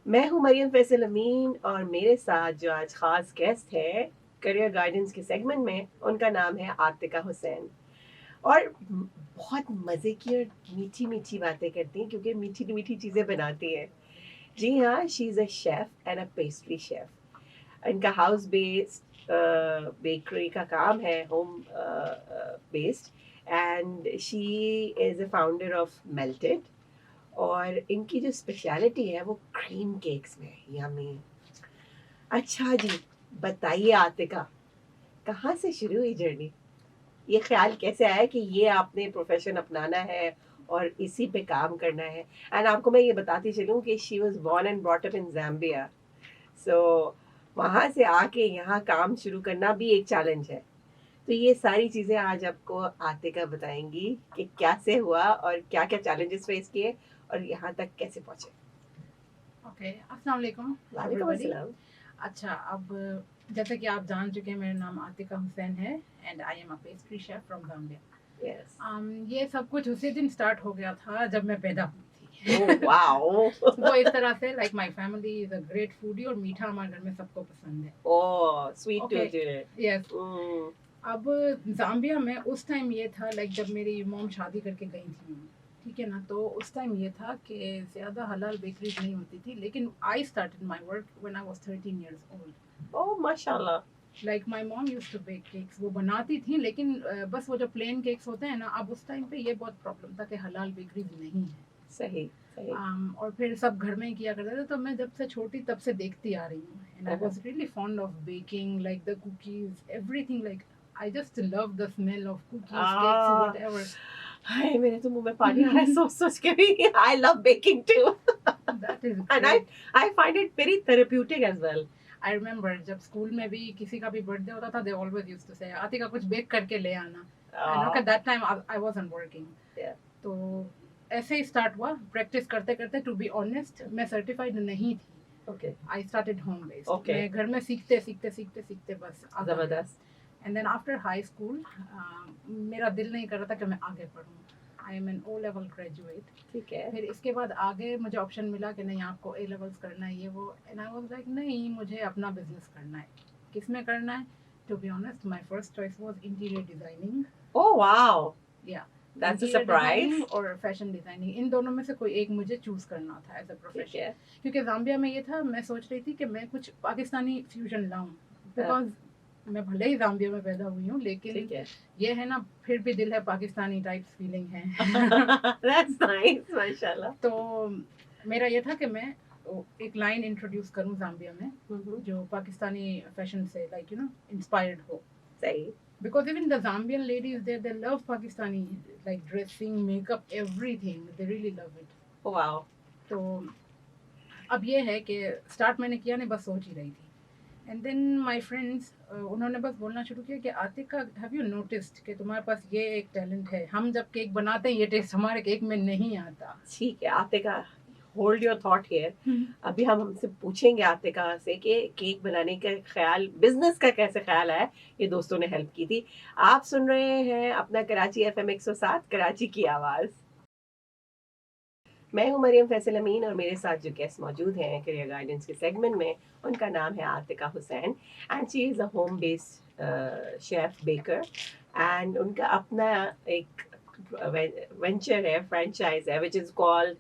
मैं हूँ मरियम फैसल अमीन और मेरे साथ जो आज खास गेस्ट है करियर गाइडेंस के सेगमेंट में, उनका नाम है आतिका हुसैन। और बहुत मज़े की और मीठी मीठी बातें करती हैं क्योंकि मीठी मीठी चीज़ें बनाती हैं। जी हाँ, she is a chef and a pastry chef. इनका हाउस बेस्ड बेकरी का काम है, home based. And she is a founder of melted. और इनकी जो स्पेशलिटी है वो क्रीम केक्स में है। यम्मी। अच्छा जी, बताइए आतिका, कहाँ से शुरू हुई जर्नी? ये ख्याल कैसे आया कि ये आपने प्रोफेशन अपनाना है और इसी पे काम करना है? एंड आपको मैं ये बताती चलूँ कि she was born and brought up in Zambia. सो वहाँ से आके यहाँ काम शुरू करना भी एक चैलेंज है। तो ये सारी चीज़ें आज आपको आतिका बताएंगी कि कैसे हुआ और क्या-क्या चैलेंजेस फेस किए और यहाँ तक कैसे पहुँचे। ओके, अस्सलाम वालेकुम वालेकुम एवरीबॉडी। अस्सलाम। अच्छा, अब जैसे कि आप जान चुके हैं, मेरा नाम आतिका हुसैन है and I am a pastry chef from yes. Zambia. ये सब कुछ उसी दिन स्टार्ट हो गया था जब मैं पैदा हुई ओह थी। वाओ! वो इस तरह से, like my family is a great foodie और मीठा हमारे घर में सबको पसंद है। Oh, sweet okay, tooth unit. Yes. हुँ, अब जाम्बिया में उस टाइम ये था, लाइक जब मेरी मॉम शादी करके गई थी, ठीक है ना, तो उस टाइम ये था कि ज़्यादा हलाल बेकरीज नहीं होती थी, लेकिन I started my work when I was 13 years old. Oh माशाल्लाह! Like my mom used to bake cakes, वो बनाती थी, लेकिन बस वो जो प्लेन केक्स होते हैं ना, अब उस टाइम पे ये बहुत प्रॉब्लम था कि हलाल बेकरीज नहीं है। सही, सही। और फिर सब घर में ही किया करते थे, तो मैं जब से छोटी तब से देखती आ रही हूँ एंड आई हाँ, was really fond of baking, like the cookies, everything, like I just love the smell of cookies, cakes, ah! Whatever. हाय, मेरे तो मुँह में पानी आ रहा है सोच-सोच के भी। I love baking to that is and I great. I find it very therapeutic as well. I remember जब स्कूल में भी किसी का भी बर्थडे होता था, दे ऑलवेज यूज्ड टू से आतिका कुछ बेक करके ले आना, and okay ah, that time I wasn't working. या तो ऐसे ही स्टार्ट हुआ, प्रैक्टिस करते करते। टू बी ऑनेस्ट, मैं सर्टिफाइड नहीं थी। Okay, I started home based, okay, मैं घर में सीखते सीखते सीखते सीखते बस आता गया। ज़बरदस्त। And then after high school मेरा दिल नहीं कर रहा था कि मैं आगे पढूँ। I am an O level graduate. ठीक है। फिर इसके बाद आगे मुझे ऑप्शन मिला कि नहीं, आपको ए लेवल्स करना है, ये वो, एंड आई वाज लाइक नहीं, मुझे अपना बिजनेस करना है। किस में करना है? To be honest, my first choice was interior designing. Oh wow! Yeah that's a interior surprise. Designing और फैशन डिजाइनिंग, इन दोनों में से कोई एक मुझे चूज करना था एज अ ठीक प्रोफेशन। है। क्योंकि जाम्बिया में ये था, मैं सोच रही थी कि मैं कुछ पाकिस्तानी फ्यूजन लाऊं, बिकॉज मैं भले ही जाम्बिया में पैदा हुई हूँ, लेकिन ठीक है। ये है ना, फिर भी दिल है पाकिस्तानी टाइप्स फीलिंग है। दैट्स नाइस माशाल्लाह। तो मेरा ये था कि मैं एक लाइन इंट्रोड्यूस करूं जाम्बिया में, हुँ, हुँ। जो पाकिस्तानी फैशन से, लाइक इंस्पायर्ड हो। सही। Because even the Zambian ladies there, they love Pakistani, like dressing, makeup, everything. They really love it. Wow! तो अब ये है कि स्टार्ट मैंने किया नहीं, बस सोच ही रही थी। एंड देन माय फ्रेंड्स, उन्होंने बस बोलना शुरू किया कि आतिका, हैव यू नोटिस्ड कि तुम्हारे पास ये एक टैलेंट है, हम जब केक बनाते हैं ये टेस्ट हमारे केक में नहीं आता। ठीक है, Atika, hold your thought here. अभी हम हमसे पूछेंगे आतिका से कि केक बनाने का ख्याल, बिजनेस का कैसे ख्याल आया। ये दोस्तों ने हेल्प की थी। आप सुन रहे हैं अपना कराची एफएम 107, कराची की आवाज़। मैं हूं मरियम फैसल अमीन और मेरे साथ जो गेस्ट मौजूद हैं करियर गाइडेंस के सेगमेंट में, उनका नाम है Atika Hussain. And she is a home based chef baker. And उनका अपना एक वेंचर है, फ्रेंचाइज है, which is called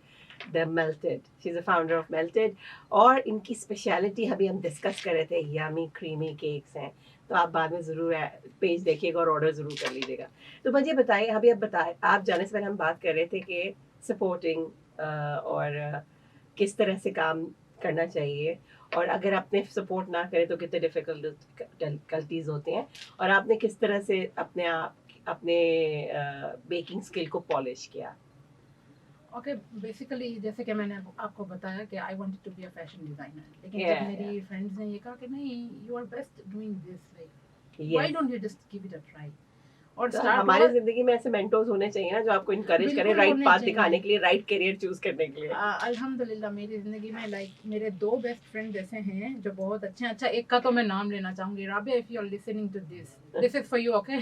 the melted. She is a founder of melted. और इनकी स्पेशलिटी अभी हम डिस्कस कर रहे थे, यामी क्रीमी केक्स हैं। तो आप बाद में ज़रूर पेज देखिएगा और ऑर्डर ज़रूर कर लीजिएगा। तो मुझे बताइए, अभी आप बताए, आप जाने से पहले हम बात कर रहे थे कि सपोर्टिंग और किस तरह से काम करना चाहिए, और अगर आपने सपोर्ट ना करें तो कितने डिफ़िकल्टीज़ होते हैं, और आपने किस तरह से अपने बेकिंग स्किल को पॉलिश किया। ओके, बेसिकली जैसे कि मैंने आपको बताया कि I wanted to be a fashion designer, लेकिन जब या मेरी फ्रेंड्स ने ये कहा कि नहीं, you are best doing this, like why yes. Don't you just give it a try. और तो स्टार्ट हमारे हुआ। ज़िंदगी में ऐसे मेंटोर्स होने चाहिए ना, जो आपको इनकरेज करें बिल्कुल राइट होने पाथ दिखाने चाहिए। के लिए, राइट करियर चूज़ करने के लिए। अल्हम्दुलिल्लाह मेरी ज़िंदगी में, लाइक मेरे दो बेस्ट फ्रेंड ऐसे हैं जो बहुत अच्छे हैं। अच्छा, एक का तो मैं नाम लेना चाहूंगी, Rabia, if you are listening to this, this is for you, okay.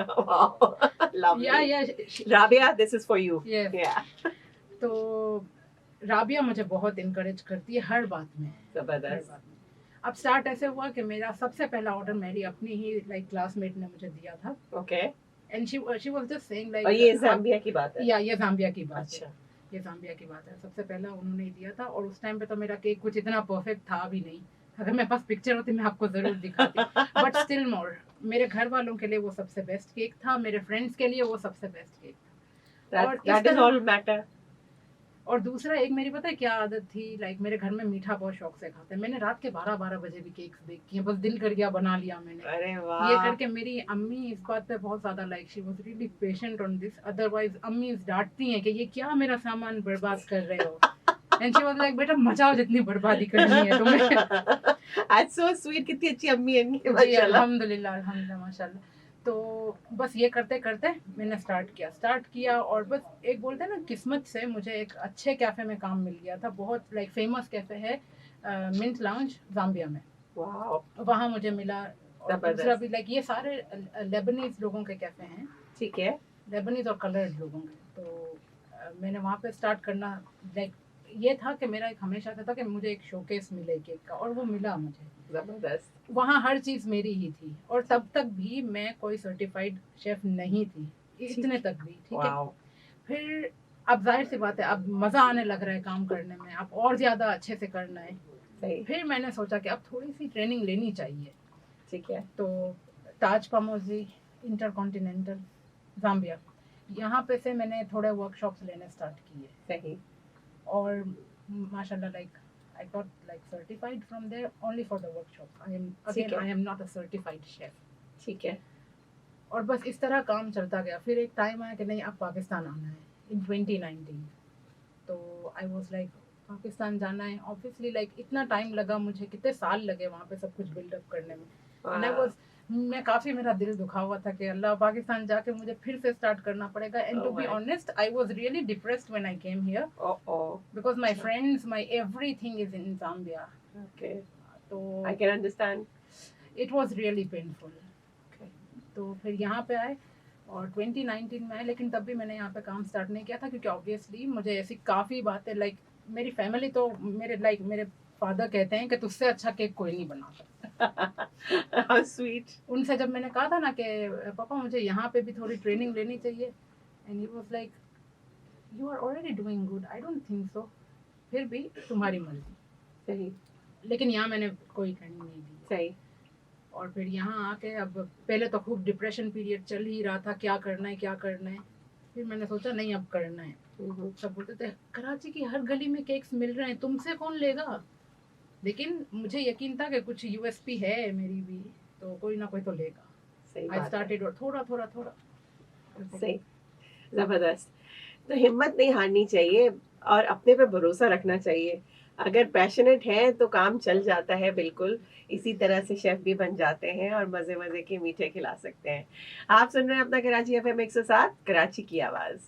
Wow! Yeah lovely. Yeah Rabia, this is for you. Yes. Yeah. तो राबिया मुझे बहुत इनकरेज करती है हर बात में, हर जबरदस्त। बात में। अब स्टार्ट ऐसे हुआ कि मेरा सबसे पहला ऑर्डर मेरी अपनी ही लाइक क्लासमेट ने मुझे दिया था, okay. And she was just saying और लाइक ये जाम्बिया की बात है? या ये जाम्बिया की बात है, अच्छा। ये जाम्बिया की बात है। सबसे पहला उन्होंने ही दिया था, और उस टाइम पे तो मेरा केक कुछ इतना परफेक्ट था भी नहीं। अगर मेरे पास पिक्चर होती मैं आपको जरूर दिखाती, बट स्टिल मोर मेरे घर वालों के लिए वो सबसे बेस्ट केक था, मेरे फ्रेंड्स के लिए वो सबसे बेस्ट केक था। और दैट इज ऑल मैटर। और दूसरा एक मेरी पता है क्या आदत थी, लाइक मेरे घर में मीठा बहुत शौक से खाते हैं। मैंने रात के 12-12 बजे भी केक्स बेक किए, बस दिल कर गया बना लिया मैंने। अरे ये वाह। करके मेरी अम्मी इस बात पे बहुत ज्यादा like she was really patient on this, otherwise अम्मी डांटती हैं कि ये क्या मेरा सामान बर्बाद कर रहे हो। एंड शी वाज लाइक बेटा मचाओ जितनी बर्बादी करनी है तुम्हें। आज सो स्वीट, कितनी अच्छी अम्मी है इनकी जी माशाल्लाह। अल्हम्दुलिल्लाह अल्हम्दुलिल्लाह माशाल्लाह। तो बस ये करते करते मैंने स्टार्ट किया, और बस एक बोलते हैं ना किस्मत से मुझे एक अच्छे कैफे में काम मिल गया था, बहुत लाइक फेमस कैफे है मिंट लाउंज जाम्बिया में, वाओ। वहाँ मुझे मिला। और जबरदस्त। दूसरा भी लाइक ये सारे लेबनीज लोगों के कैफे हैं, ठीक है। लेबनीज और कलर्ड लोगों के। तो मैंने वहाँ पे स्टार्ट करना, लाइक ये था कि मेरा एक हमेशा से था कि मुझे एक शोकेस मिले केक का, और वो मिला मुझे। जबरदस्त। वहाँ हर चीज़ मेरी ही थी, और तब तक भी मैं कोई सर्टिफाइड शेफ नहीं थी, इतने तक भी, ठीक है। वाओ। फिर अब जाहिर सी बात है, अब मज़ा आने लग रहा है काम करने में, अब और ज़्यादा अच्छे से करना है। सही। फिर मैंने सोचा कि अब थोड़ी सी ट्रेनिंग लेनी चाहिए। ठीक है। तो ताज पामोजी इंटरकॉन्टिनेंटल जाम्बिया, यहाँ पे से मैंने थोड़े वर्कशॉप्स लेने स्टार्ट किए, सही। और माशाल्लाह like I got like certified from there only for the workshops. ठीक है। I am not a certified chef. ठीक है। और बस इस तरह काम चलता गया। फिर एक टाइम आया कि नहीं अब पाकिस्तान आना है इन 2019। तो आई वाज लाइक पाकिस्तान जाना है, ऑब्वियसली लाइक इतना टाइम लगा मुझे, कितने साल लगे वहाँ पे सब कुछ बिल्डअप करने में। एंड आई वाज, मैं काफ़ी, मेरा दिल दुखा हुआ था कि अल्लाह पाकिस्तान जाके मुझे फिर से स्टार्ट करना पड़ेगा। And to be honest I was really depressed when I came here, because my friends my everything is in Zambia. Okay. तो I can understand. It was really painful. तो फिर यहाँ पे आए, और 2019 में आए, लेकिन तब भी मैंने यहाँ पे काम स्टार्ट नहीं किया था, क्योंकि ऑब्वियसली मुझे ऐसी काफ़ी बातें, लाइक मेरी फैमिली तो मेरे फादर कहते हैं कि तुझसे अच्छा केक कोई नहीं बना सकता। How sweet. उनसे जब मैंने कहा था ना कि पापा मुझे यहाँ पे भी थोड़ी ट्रेनिंग लेनी चाहिए, and he was like you are already doing good, I don't think so, फिर भी तुम्हारी मर्जी। सही। लेकिन यहाँ मैंने कोई ट्रेनिंग नहीं दी। सही। और फिर यहाँ आके अब पहले तो खूब डिप्रेशन पीरियड चल ही रहा था, क्या करना है क्या करना है। फिर मैंने सोचा नहीं अब करना है। सब बोलते थे कराची की हर गली में केक्स मिल रहे हैं, तुमसे कौन लेगा। लेकिन मुझे यकीन था कि कुछ यूएसपी है मेरी भी, तो कोई ना कोई तो लेगा। सही आई बात है। स्टार्टेड, और थोड़ा थोड़ा थोड़ा। सही। जबरदस्त। तो हिम्मत नहीं हारनी चाहिए और अपने पे भरोसा रखना चाहिए। अगर पैशनेट है तो काम चल जाता है बिल्कुल। इसी तरह से शेफ भी बन जाते हैं और मजे मजे के मीठे खिला सकते हैं। आप सुन रहे हैं अपना कराची एफएम 107, कराची की आवाज।